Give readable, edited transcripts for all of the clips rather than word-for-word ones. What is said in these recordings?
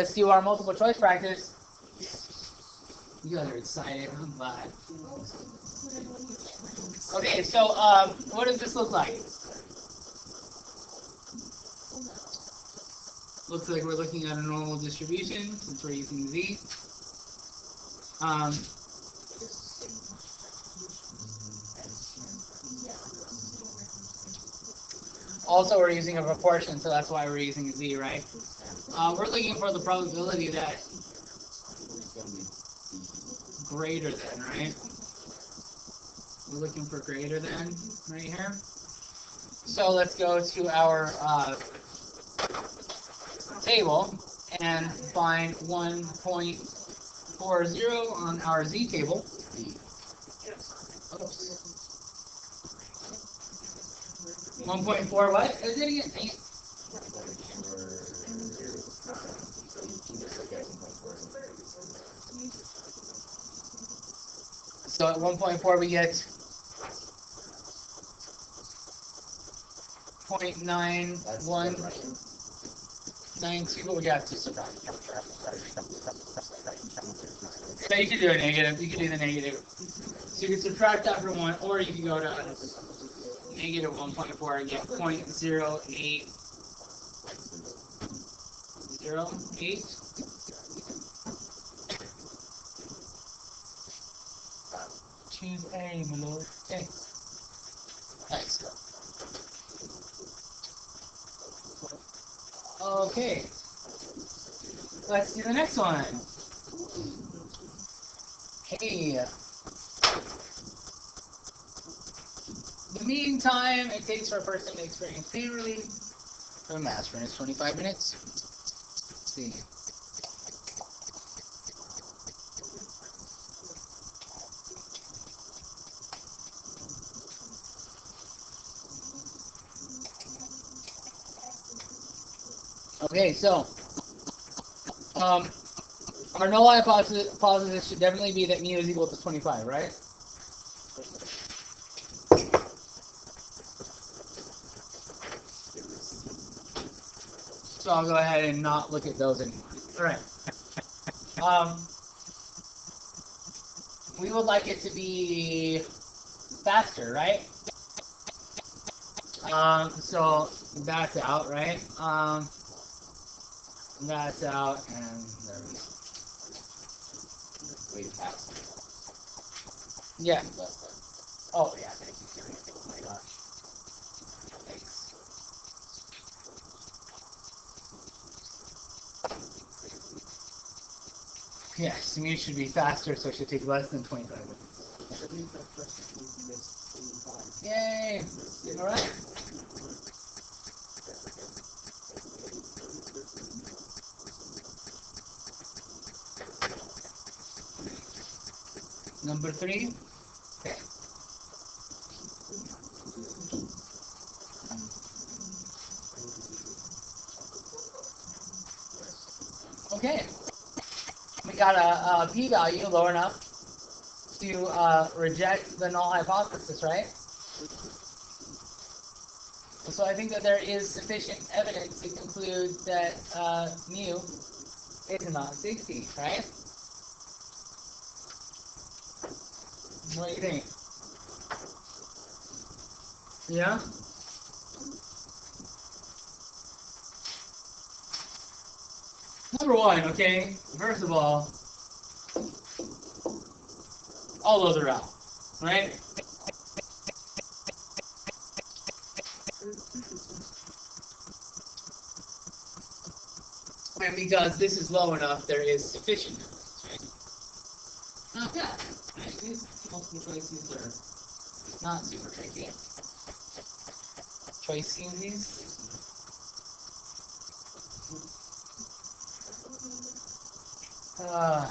Let's do our multiple choice practice. You guys are excited. I'm glad. Okay, so what does this look like? Looks like we're looking at a normal distribution since we're using Z. Also, we're using a proportion, so that's why we're using Z, right? We're looking for the probability that greater than, right? We're looking for greater than right here. So let's go to our table and find 1.40 on our Z table. Oops. 1.4 what? Is it again? Dang it. So at 1.4 we get 0.9192, but we got to subtract. So you can do a negative, you can do the negative. So you can subtract that from 1, or you can go to negative 1.4 and get 0.0808. Choose A, my lord. Okay. Nice. Okay. Let's do the next one. Hey. The mean time it takes for a person to experience pain relief from a aspirin is 25 minutes. Let's see. Okay, so our null hypothesis should definitely be that mu is equal to 25, right? So I'll go ahead and not look at those anymore. All right. We would like it to be faster, right? So that's out, right? That's out, and there we go. Way faster. Yeah. Oh yeah. Thank you. Oh my gosh. Thanks. Yes, mu should be faster, so it should take less than 25 minutes. Yay! All right. Number 3. Okay. Okay. We got a p-value low enough to reject the null hypothesis, right? So I think that there is sufficient evidence to conclude that mu is not 60, right? What do you think? Yeah? Number 1, okay? First of all those are out, right? And because this is low enough, there is sufficient evidence, right? Not bad. Right? These multiple choices are not super tricky. Choicing these. All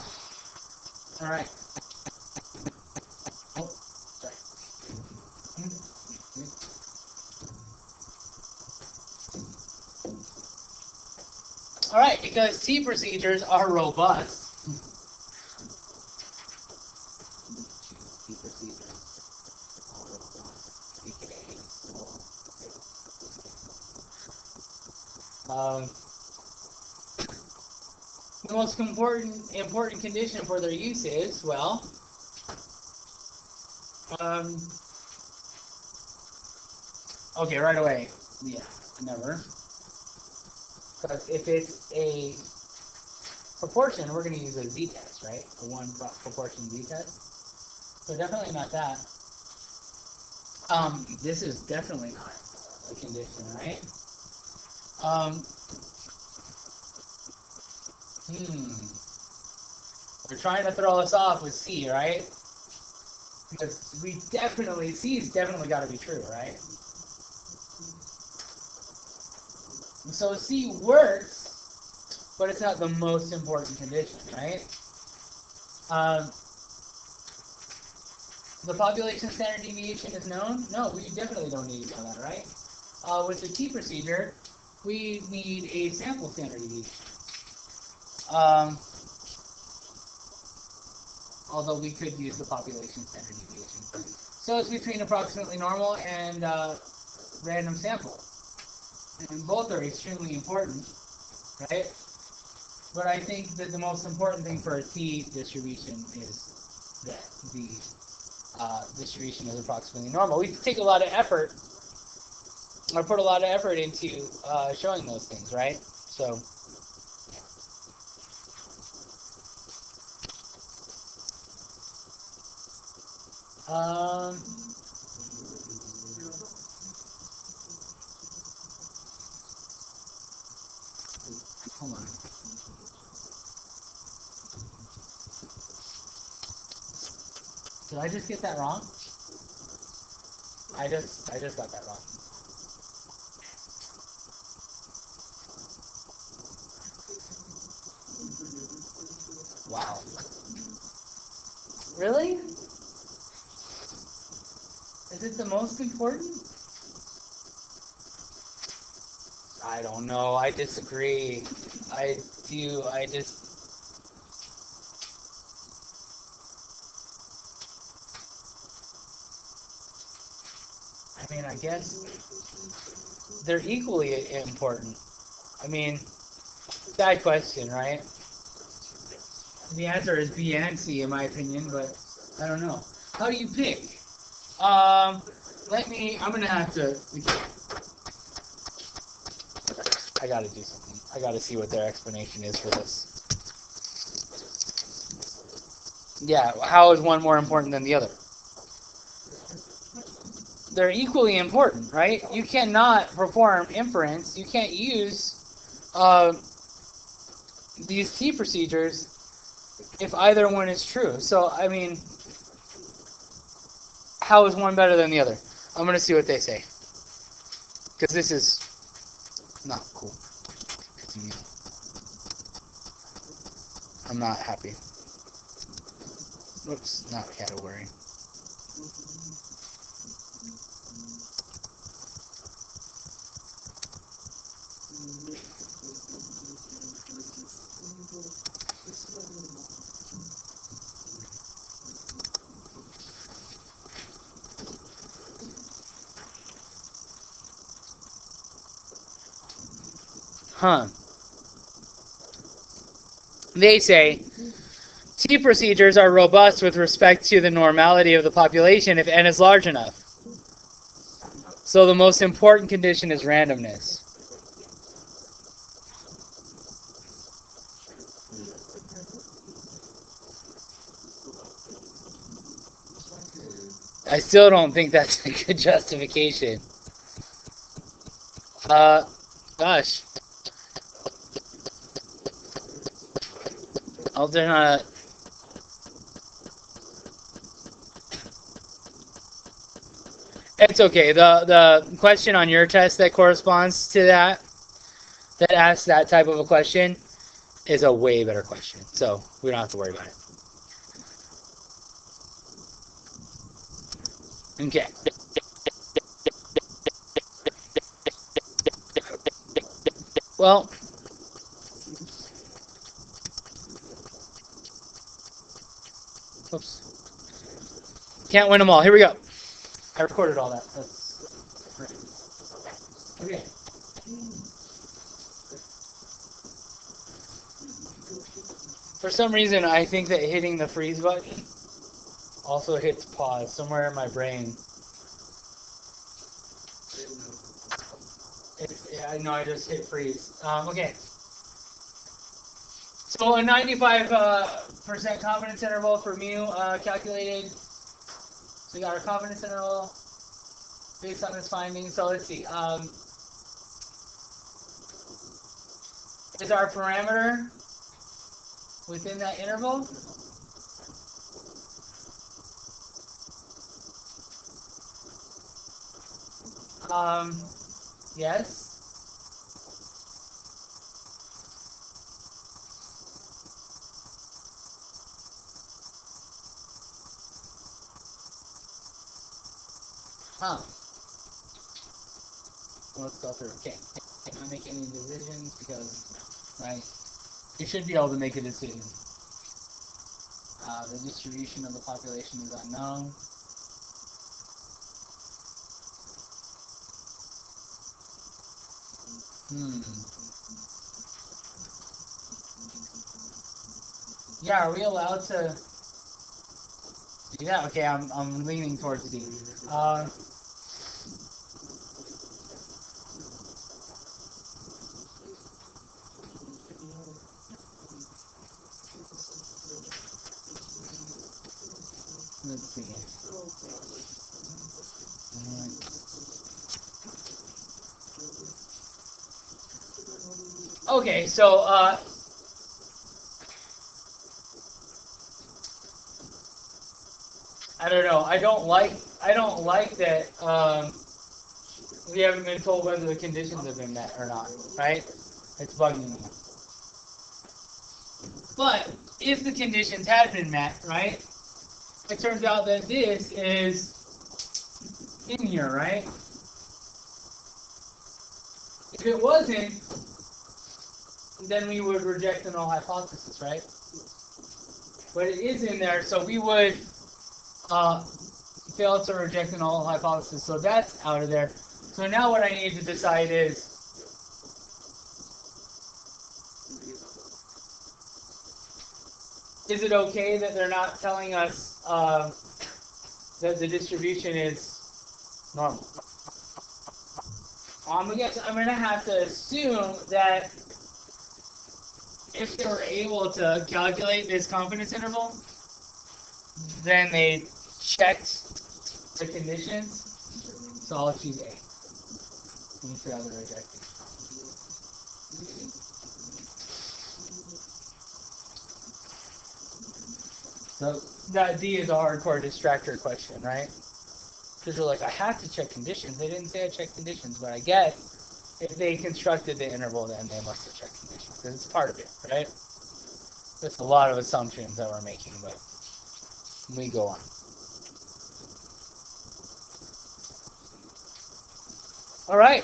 right. Oh, sorry. All right, because T procedures are robust. the most important condition for their use is, well, okay, right away, yeah, never. Because if it's a proportion, we're going to use a z-test, right? A one proportion z-test. So definitely not that. This is definitely not a condition, right? We're trying to throw us off with C, right? Because C's definitely got to be true, right? So C works, but it's not the most important condition, right? The population standard deviation is known? No, we definitely don't need to know that, right? With the T procedure, we need a sample standard deviation. Although we could use the population standard deviation. So it's between approximately normal and random sample. And both are extremely important, right? But I think that the most important thing for a T distribution is that the distribution is approximately normal. We take a lot of effort, or put a lot of effort into showing those things, right? So, hold on. Did I just get that wrong? I just got that wrong. Wow. Really? Is it the most important? I don't know. I disagree. I mean, I guess they're equally important. I mean, bad question, right? The answer is B and C, in my opinion, but I don't know. How do you pick? I'm gonna have to. I gotta do something. I gotta see what their explanation is for this. Yeah, how is one more important than the other? They're equally important, right? You cannot perform inference. You can't use these T procedures if either one is true. So, I mean, how is one better than the other? I'm going to see what they say. Because this is not cool. I'm not happy. Oops, not category. They say T procedures are robust with respect to the normality of the population if n is large enough. So the most important condition is randomness. I still don't think that's a good justification. Gosh. Alternate. It's okay. The question on your test that corresponds to that asks that type of a question, is a way better question. So we don't have to worry about it. Okay. Well, oops. Can't win them all. Here we go. I recorded all that. That's great. Okay. For some reason, I think that hitting the freeze button also hits pause somewhere in my brain. Yeah, no, I just hit freeze. Okay. So a 95% confidence interval for mu calculated. So we got our confidence interval based on this finding. So let's see. Is our parameter within that interval? Yes. Huh. Well, let's go through. Okay. Can't make any decisions because, right? You should be able to make a decision. The distribution of the population is unknown. Yeah, are we allowed to do that? Okay, I'm leaning towards D. Let's see. Okay, so I don't know. I don't like that we haven't been told whether the conditions have been met or not, right? It's bugging me. But if the conditions had been met, right, it turns out that this is in here, right? If it wasn't, then we would reject the null hypothesis, right? But it is in there, so we would fail to reject the null hypothesis. So that's out of there. So now what I need to decide is, is it okay that they're not telling us that the distribution is normal? I'm gonna have to assume that if they were able to calculate this confidence interval, then they checked the conditions. So I'll choose A. Let me figure out the rejected. So that D is a hardcore distractor question, right? Because you're like, I have to check conditions. They didn't say I checked conditions, but I guess if they constructed the interval, then they must have checked conditions because it's part of it, right? There's a lot of assumptions that we're making, but we go on. All right.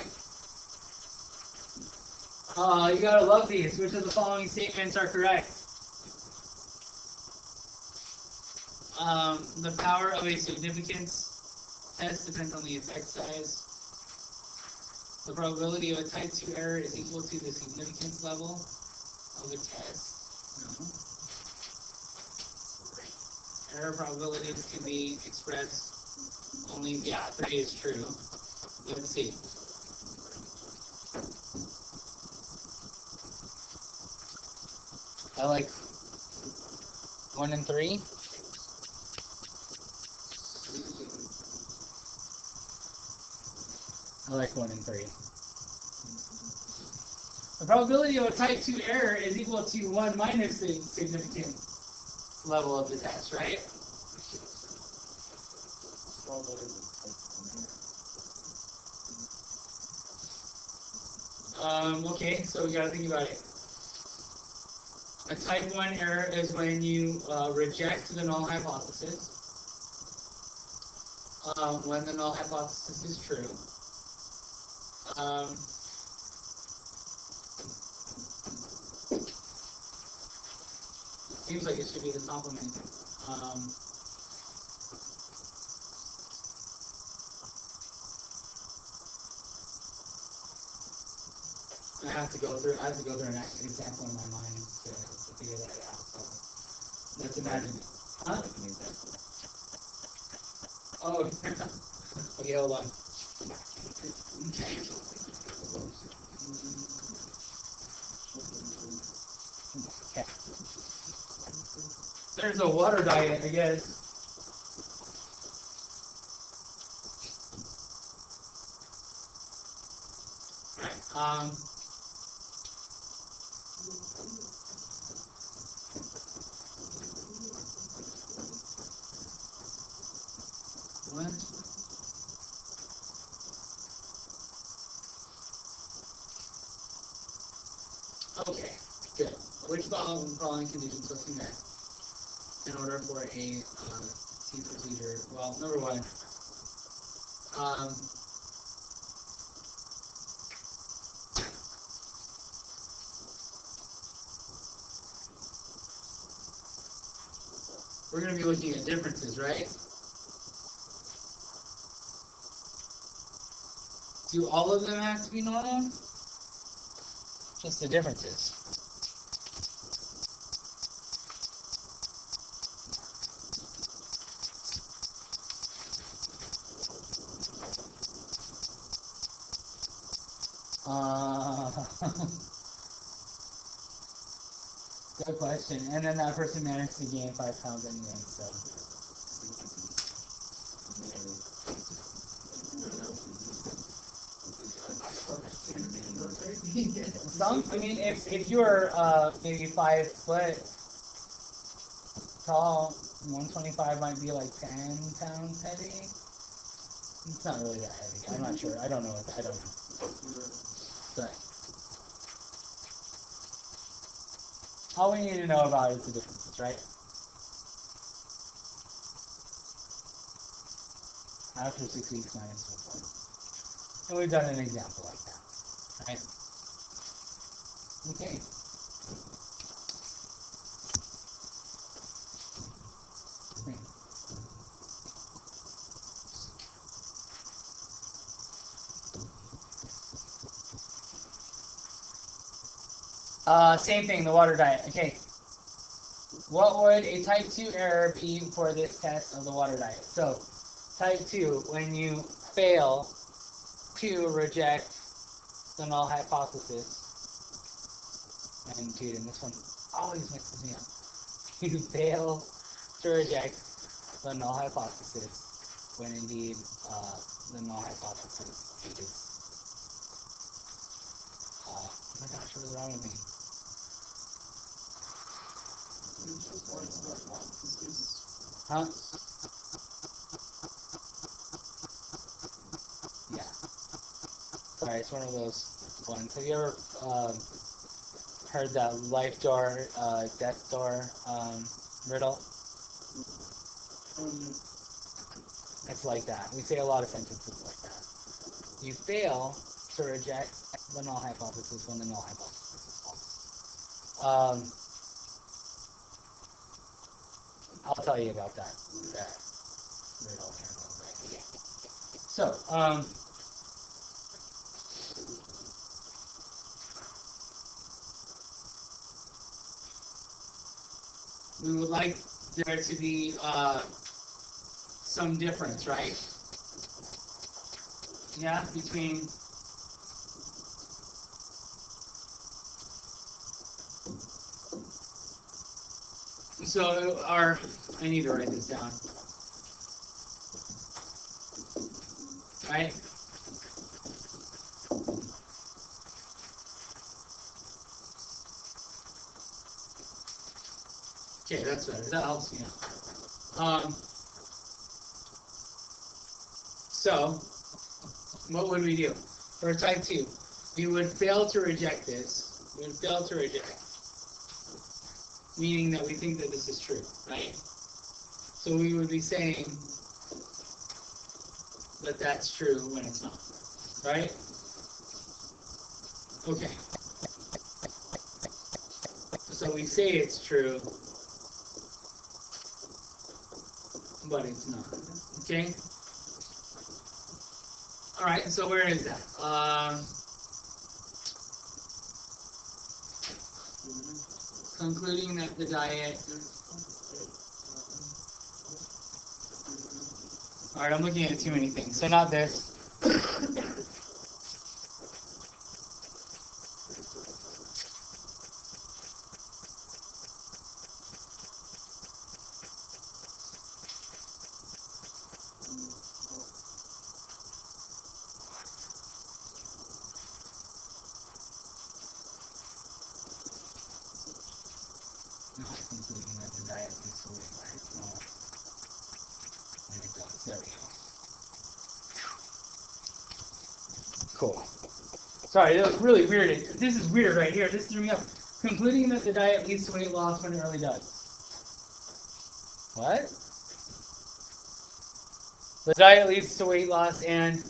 You gotta love these. Which of the following statements are correct? The power of a significance test depends on the effect size. The probability of a type 2 error is equal to the significance level of a test. No. Error probabilities can be expressed only, yeah, 3 is true. Let's see. I like 1 and 3. I like 1 and 3. The probability of a type 2 error is equal to 1 minus the significant level of the test, right? Okay, so we gotta think about it. A type 1 error is when you reject the null hypothesis. When the null hypothesis is true. Seems like it should be the complement. I have to go through an example in my mind to figure that out. So. Let's imagine it. Huh? Oh, okay, hold on. Okay. There's a water diet, I guess. What? Okay, good. Which following conditions must be met in order for a T procedure? Well, number one, we're going to be looking at differences, right? Do all of them have to be normal? Just the differences. Good question. And then that person managed to gain 5 pounds anyway, so. Some, I mean, if you're maybe 5 foot tall, 125 might be like 10 pounds heavy. It's not really that heavy. I'm not sure. I don't know. I don't know. But all we need to know about is the differences, right? After 6 weeks minus 1. And we've done an example like that, right? Okay. Same thing, the water diet. Okay. What would a type 2 error be for this test of the water diet? So, type 2, when you fail to reject the null hypothesis, and dude, and this one always messes me up. You fail to reject the null hypothesis when indeed the null hypothesis is. Oh my gosh, what is wrong with me? Huh? Yeah. Sorry, it's one of those ones. Have you ever heard that life door, death door riddle? It's like that. We say a lot of sentences like that. You fail to reject the null hypothesis when the null hypothesis is false. I'll tell you about that riddle here in a little bit. Okay. So, we would like there to be some difference, right? Yeah, between so our I need to write this down. Right? Okay, that's better. That helps me out. So, what would we do? For type 2, we would fail to reject this. We would fail to reject, meaning that we think that this is true, right? So we would be saying that that's true when it's not, right? Okay. So we say it's true, but it's not, okay? All right, so where is that? Concluding that the diet Alright, I'm looking at too many things. So not this. Cool. Sorry, that was really weird. This is weird right here. This threw me up. Concluding that the diet leads to weight loss when it really does. What? The diet leads to weight loss, and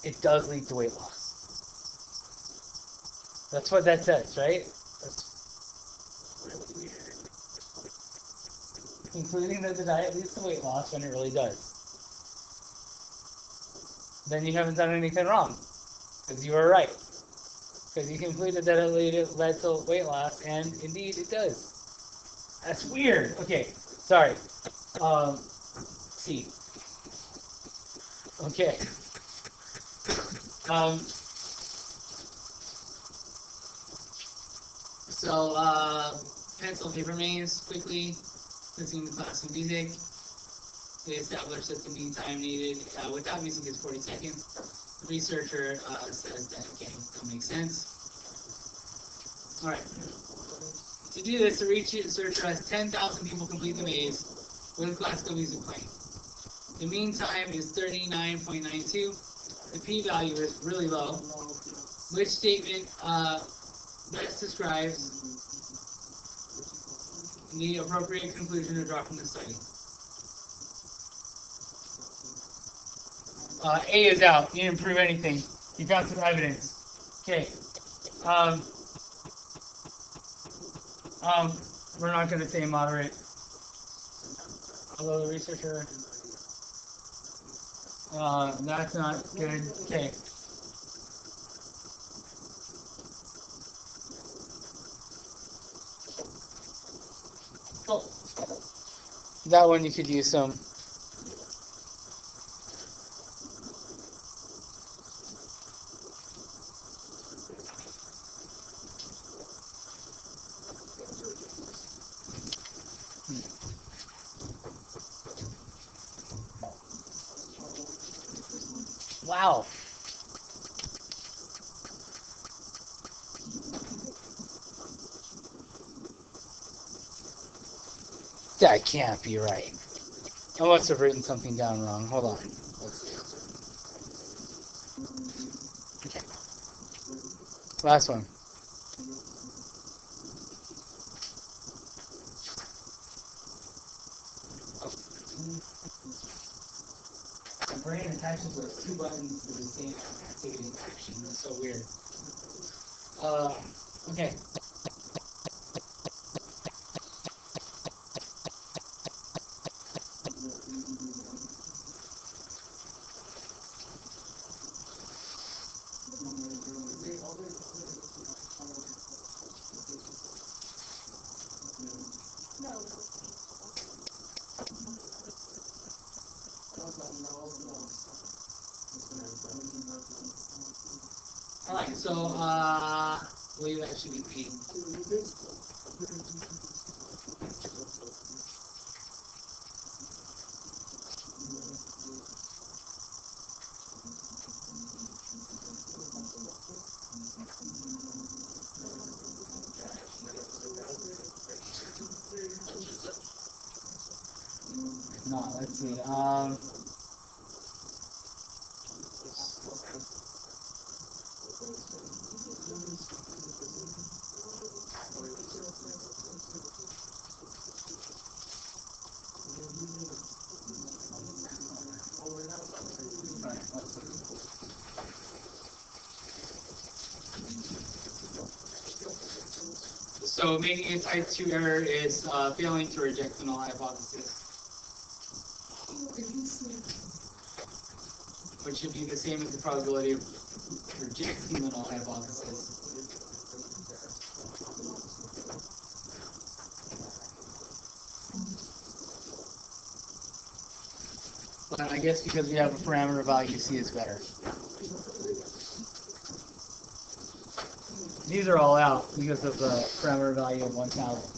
it does lead to weight loss. That's what that says, right? That's really weird. Concluding that the diet leads to weight loss when it really does. Then you haven't done anything wrong. Because you were right. Because you concluded that it led to weight loss, and indeed it does. That's weird. Okay, sorry. C. Okay. Pencil paper maze, quickly. Listening to classical music. They established that the mean time needed without music is 40 seconds. The researcher says that, okay, that makes sense. Alright. To do this, the researcher has 10,000 people complete the maze with classical music playing. The mean time is 39.92. The p-value is really low. Which statement best describes the appropriate conclusion to draw from the study? A is out. You didn't prove anything. You found some evidence. Okay. We're not going to say moderate. Although the researcher... that's not good. Okay. Oh. That one you could use some. Wow. That can't be right. I must have written something down wrong. Hold on. Okay. Last one. My brain attaches those two buttons to the same activity action. That's so weird. Okay. Alright, so, I believe that should be P. No, let's see. So making a type 2 error is failing to reject the null hypothesis, which should be the same as the probability of rejecting the null hypothesis. But I guess because we have a parameter value, C is better. These are all out because of the parameter value of 1000.